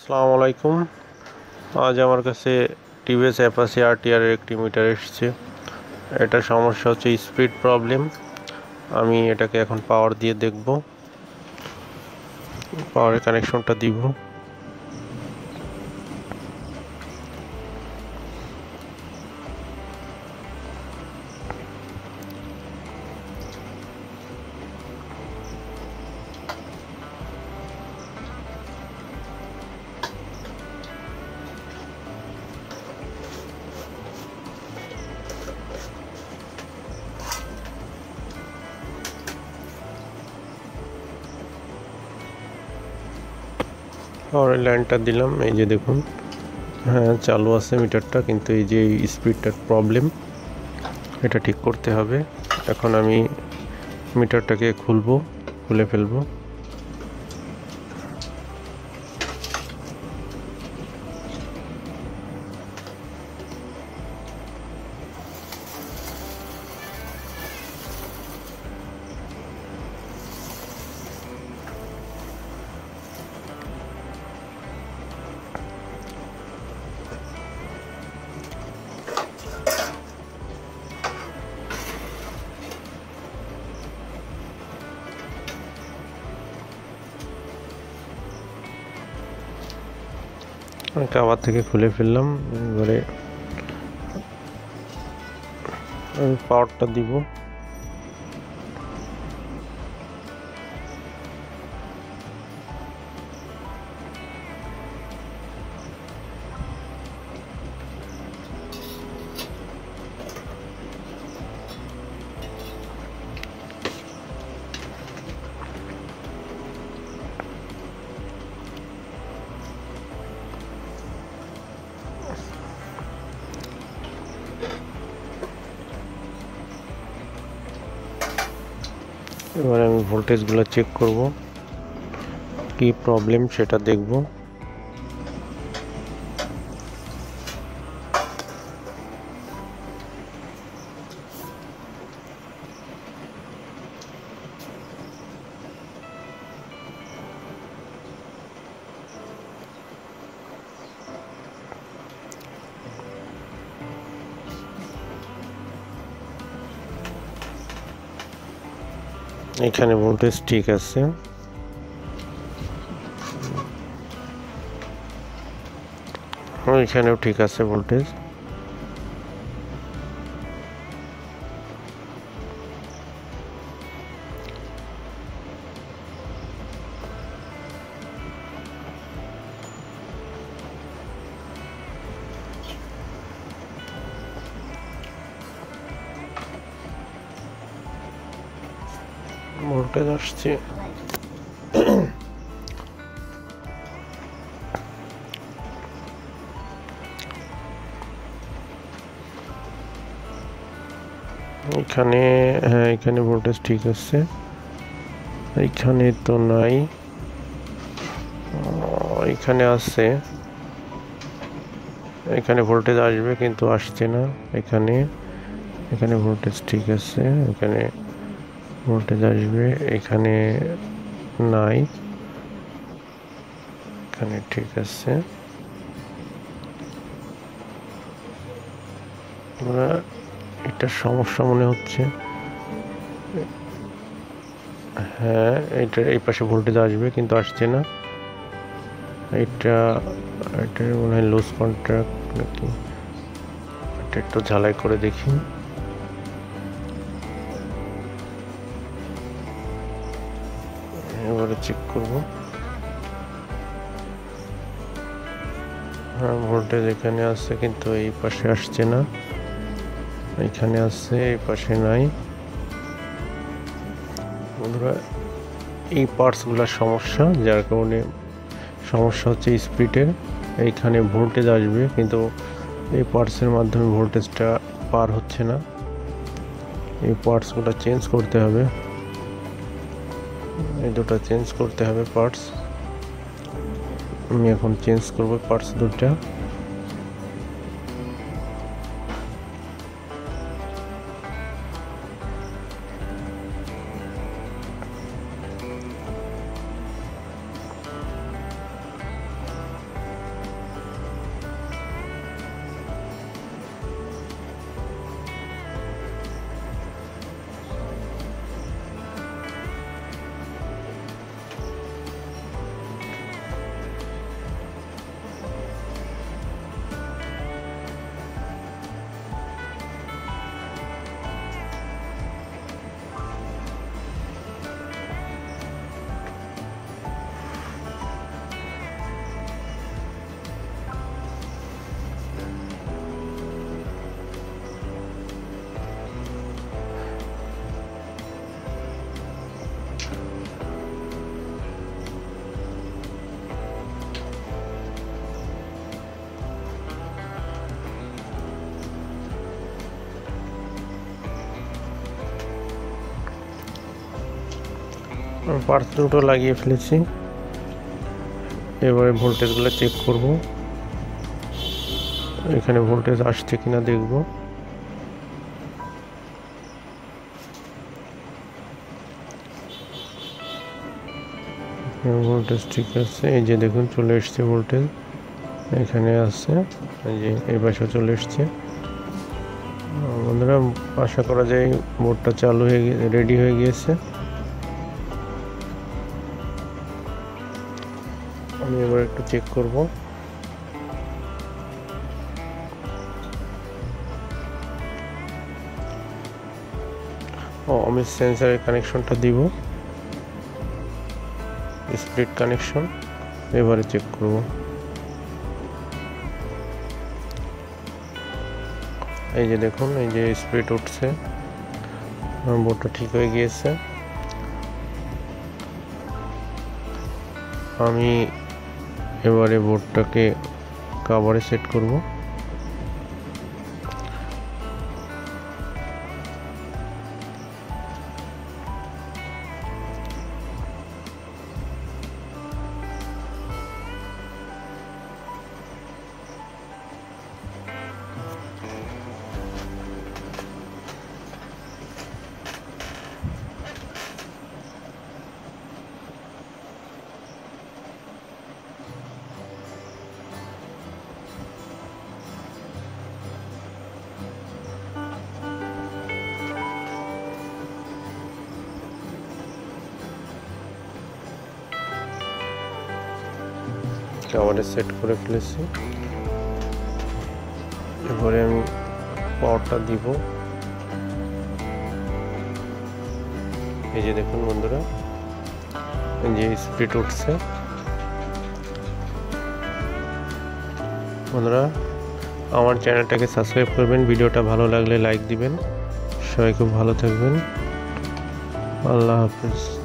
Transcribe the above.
আসসালামু আলাইকুম। আজ আমার কাছে টিভিএস অ্যাপাচি আরটিআর এর একটি মিটার এসেছে। এটা সমস্যা হচ্ছে স্পিড প্রবলেম। আমি এটাকে এখন পাওয়ার দিয়ে দেখব, পাওয়ারের কানেকশনটা দিব। পাওয়ারের লাইনটা দিলাম, এই যে দেখুন, হ্যাঁ চালু আছে মিটারটা, কিন্তু এই যে স্পিডটার প্রবলেম, এটা ঠিক করতে হবে। এখন আমি মিটারটাকে খুলে ফেলবো। আবার থেকে খুলে ফেললাম। এবারে আমি পাওয়ারটা দিব। এবারে আমি ভোল্টেজগুলো চেক করব, কি প্রবলেম সেটা দেখব। এখানে ভোল্টেজ ঠিক আছে, এখানেও ঠিক আছে ভোল্টেজ। ভোল্টেজ আসছে। এখানে, হ্যাঁ এখানে ভোল্টেজ ঠিক আছে, এখানে তো নাই, এখানে আছে। এখানে ভোল্টেজ আসবে কিন্তু আসছে না। এখানে এখানে ভোল্টেজ ঠিক আছে, এখানে ভোল্টেজ আসবে, এখানে নাই, এখানে ঠিক আছে। এটা সমস্যা মনে হচ্ছে। হ্যাঁ এটা এই পাশে ভোল্টেজ আসবে কিন্তু আসছে না। এটা এটা মনে হয় লুজ কন্ট্রাক্ট নাকি, এটা একটু ঝালাই করে দেখি। এবারে চেক করব। হ্যাঁ ভোল্টেজ এখানে আছে কিন্তু এই পাশে আসছে না, এখানে আছে এই পাশে নাই। বন্ধুরা, এই পার্টসগুলোর সমস্যা, যার কারণে সমস্যা হচ্ছে স্পিডের। এইখানে ভোল্টেজ আসবে কিন্তু এই পার্টসের মাধ্যমে ভোল্টেজটা পার হচ্ছে না। এই পার্টসগুলো চেঞ্জ করতে হবে, এই দুটো চেঞ্জ করতে হবে পার্টস। আমি এখন চেঞ্জ করব পার্টস দুটা। পার্টস দুটো লাগিয়ে ফেলেছি। এবারে ভোল্টেজগুলো চেক করব, এখানে ভোল্টেজ আসছে কিনা দেখব। ভোল্টেজ ঠিক আছে, এই যে দেখুন চলে এসছে ভোল্টেজ, এখানে আছে, এই যে এই পাশে চলে এসছে। বন্ধুরা আশা করা যায় বোর্ডটা চালু হয়ে রেডি হয়ে গিয়েছে। আমি এবার একটু চেক করব। আমি সেন্সরের কানেকশনটা দিব, স্প্লিট কানেকশন, এবারে চেক করব। এই যে দেখুন, এই যে স্প্লিট উঠছে, বোর্ডটা ঠিক হয়ে গিয়েছে। আমি এবারে বোর্ডটাকে কভারে সেট করব। কভারে সেট করে ফেলেছি। এবারে আমি পাওয়ারটা দিব। এই যে দেখুন বন্ধুরা, এই যে স্পিড উঠছে। বন্ধুরা আমার চ্যানেলটাকে সাবস্ক্রাইব করবেন, ভিডিওটা ভালো লাগলে লাইক দিবেন। সবাই খুব ভালো থাকবেন, আল্লাহ হাফেজ।